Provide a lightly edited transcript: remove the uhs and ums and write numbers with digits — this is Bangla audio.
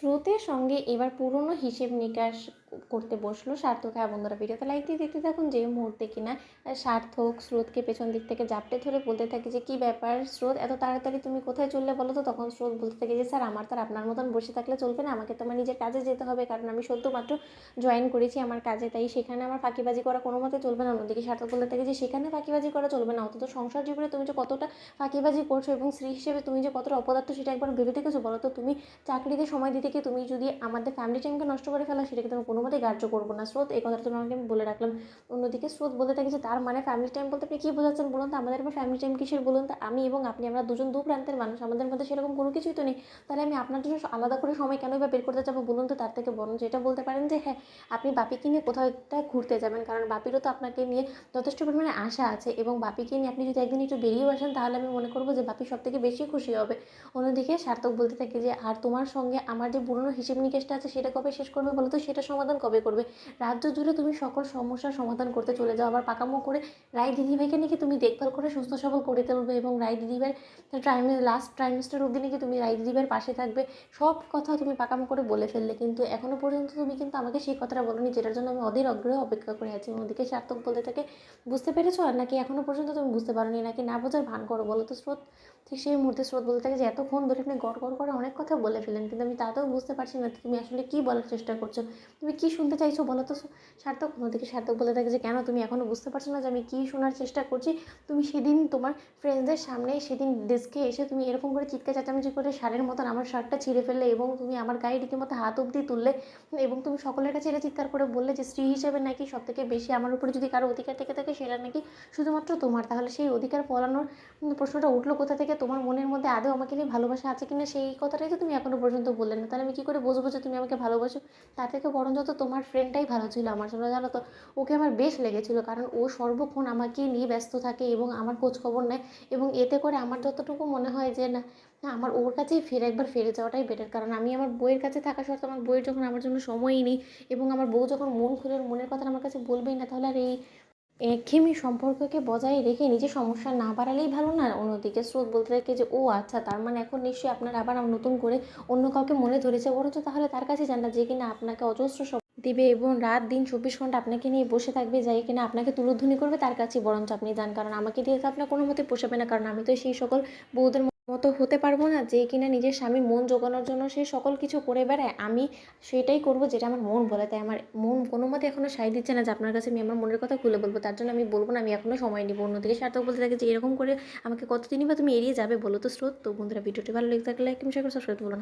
স্রোতের সঙ্গে এবার পুরনো হিসেব নিকাশ করতে বসলো সার্থক। হ্যাঁ বন্ধুরা, ভিডিওতে লাইক দিয়ে দেখতে থাকুন। যে মুহূর্তে কিনা সার্থক স্রোতকে পেছন দিক থেকে জাপটে ধরে বলতে থাকে যে, কী ব্যাপার স্রোত, এত তাড়াতাড়ি তুমি কোথায় চললে বলো তো? তখন স্রোত বলতে থাকে যে, স্যার আমার তো আর আপনার মতন বসে থাকলে চলবে না, আমাকে তো আমার নিজের কাজে যেতে হবে, কারণ আমি সদ্য মাত্র জয়েন করেছি আমার কাজে, তাই সেখানে আমার ফাঁকিবাজি করা কোনো মতে চলবে না। অন্যদিকে সার্থক বলতে থাকে যে, সেখানে ফাঁকিবাজি করা চলবে না, অন্তত সংসার জীবনে তুমি যে কতটা ফাঁকিবাজি করছো এবং স্ত্রী হিসেবে তুমি যে কতটা অপদার্থ সেটা একবার ভেবে দেখেছো বলো তো? তুমি চাকরিতে সময় দিতে গিয়ে তুমি যদি আমাদের ফ্যামিলি টাইমকে নষ্ট করে ফেলো, সেটাকে তুমি কোনো মতেই গ্রাহ্য করবো না স্রোত, এই কথাটা তোমাকে আমি বলে রাখলাম। অন্যদিকে স্রোত বলতে থাকে যে, তার মানে ফ্যামিলি টাইম বলতে আপনি কী বোঝাচ্ছেন বলুন তো? আমাদের আবার ফ্যামিলি টাইম কিসের বলুন তো? আমি এবং আপনি আমরা দুজন দু প্রান্তের মানুষ, আমাদের মধ্যে সেরকম কোনো কিছুই তো নেই। তাহলে আমি আপনার জন্য আলাদা করে সময় কেনই বা বের করতে যাবো বলুন তো? তার থেকে বরঞ্চ এটা বলতে পারেন যে, হ্যাঁ আপনি বাপিকে নিয়ে কোথাও একটা ঘুরতে যাবেন, কারণ বাপিরও তো আপনাকে নিয়ে যথেষ্ট পরিমাণে আশা আছে, এবং বাপিকে নিয়ে আপনি যদি একদিন একটু বেরিয়েও আসেন, তাহলে আমি মনে করবো যে বাপি সব থেকে বেশি খুশি হবে। অন্যদিকে সার্থক বলতে থাকে যে, আর তোমার সঙ্গে আমার যে পুরনো হিসেব নিকেশটা আছে সেটা কবে শেষ করবে বলো তো? সেটা সমাধান কবে করবে? রাজ্য জুড়ে তুমি সকল সমস্যার সমাধান করতে চলে যাও, আবার পাকামো করে রায় দিদিভাইকে নাকি তুমি দেখভাল করে সুস্থ সবল করে তুলবে, এবং রায় দিদিভাইয়ের লাস্ট ট্রাইমেস্টার অবধি নাকি তুমি রায় দিদিভাইয়ের পাশে থাকবে। সব কথা তুমি পাকামো করে বলে ফেললে, কিন্তু এখনও পর্যন্ত তুমি কিন্তু আমাকে সেই কথাটা বলোনি, যেটার জন্য আমি অধীর আগ্রহে অপেক্ষা করে আছি। অন্যদিকে সার্থক বলতে থাকে, বুঝতে পেরেছো? আর নাকি এখনও পর্যন্ত তুমি বুঝতে পারোনি, নাকি না বোঝার ভান করো বলো তো স্রোত? ঠিক সেই মুহূর্তে স্রোত বলতে থাকে যে, এতক্ষণ ধরে আপনি গড় গড় করে অনেক কথা বলে ফেলেন, কিন্তু আমি তাতেও বুঝতে পারছি না তুমি আসলে কী বলার চেষ্টা করছো, তুমি কী শুনতে চাইছো বলো তো সার্থক? অন্যদিকে সার্থক বলে থাকে যে, কেন তুমি এখনও বুঝতে পারছো না যে আমি কী শোনার চেষ্টা করছি? তুমি সেদিন তোমার ফ্রেন্ডসদের সামনে সেদিন ডেস্কে এসে তুমি এরকম করে চিৎকার চেঁচামেচি করে ষাঁড়ের মতন আমার শার্টটা ছিঁড়ে ফেললে, এবং তুমি আমার গায়ে রীতিমতো হাত অবধি তুললে, এবং তুমি সকলের কাছে এটা চিৎকার করে বললে যে, স্ত্রী হিসেবে নাকি সব থেকে বেশি আমার উপরে যদি কারো অধিকার থেকে থাকে সেটা নাকি শুধুমাত্র তোমার। তাহলে সেই অধিকার ফলানোর প্রশ্নটা উঠলো কোথা থেকে? তোমার মনের মধ্যে আদৌ আমাকে নিয়ে ভালোবাসা আছে কিনা সেই কথাটাই তো তুমি এখনো পর্যন্ত বললে না। তাহলে আমি কী করে বুঝবো যে তুমি আমাকে ভালোবাসো? তার থেকে বরঞ্চ তো তোমার ফ্রেন্ডটাই ভালো ছিল আমার জন্য, জানো তো? ওকে আমার বেশ লেগেছিল, কারণ ও সর্বক্ষণ আমাকে নিয়ে ব্যস্ত থাকে এবং আমার খোঁজ খবর নেয়, এবং এতে করে আমার যতটুকু মনে হয় যে, না না আমার ওর কাছেই একবার ফিরে যাওয়াটাই বেটার। কারণ আমি আমার বউয়ের কাছে থাকা সত্ত্বেও আমার বউয়ের যখন আমার জন্য সময়ই নেই, এবং আমার বউ যখন মন খুলে ওর মনের কথা আমার কাছে বলবেই না, তাহলে আর এই একঘেয়েমি সম্পর্ককে বজায় রেখে নিজের সমস্যা না বাড়ালেই ভালো না? অন্যদিকে স্রোত বলতে থাকে যে, ও আচ্ছা, তার মানে এখন নিশ্চয়ই আপনার আবার নতুন করে অন্য কাউকে মনে ধরেছে, বরঞ্চ তাহলে তার কাছে যান না, যে কিনা আপনাকে অজস্র দিবে এবং রাত দিন 24 ঘন্টা আপনাকে নিয়ে বসে থাকবে, যাই কিনা আপনাকে তুলুধ্বনি করবে, তার কাছেই বরঞ্চ আপনি যান। কারণ আমাকে দিয়ে তো আপনার কোনো মতে পোষাবে না, কারণ আমি তো সেই সকল বউদের মতো হতে পারবো না যে কিনা নিজের স্বামীর মন জোগানোর জন্য সে সকল কিছু করে বেড়ায়। আমি সেটাই করব যেটা আমার মন বলে, তাই আমার মন কোনো মতে এখনও সায় দিচ্ছে না যে আপনার কাছে আমি আমার মনের কথা খুলে বলবো, তার জন্য আমি বলবো না, আমি এখনও সময় নিব। অন্যদিকে সার্থক বলতে থাকে যে, এরকম করে আমাকে কতদিনই বা তুমি এড়িয়ে যাবে বলো তো স্রোত? তো বন্ধুরা, ভিডিওটি ভালো লেগে থাকলে লাইক এবং শেয়ার করে সাবস্ক্রাইব করতে ভুলো না।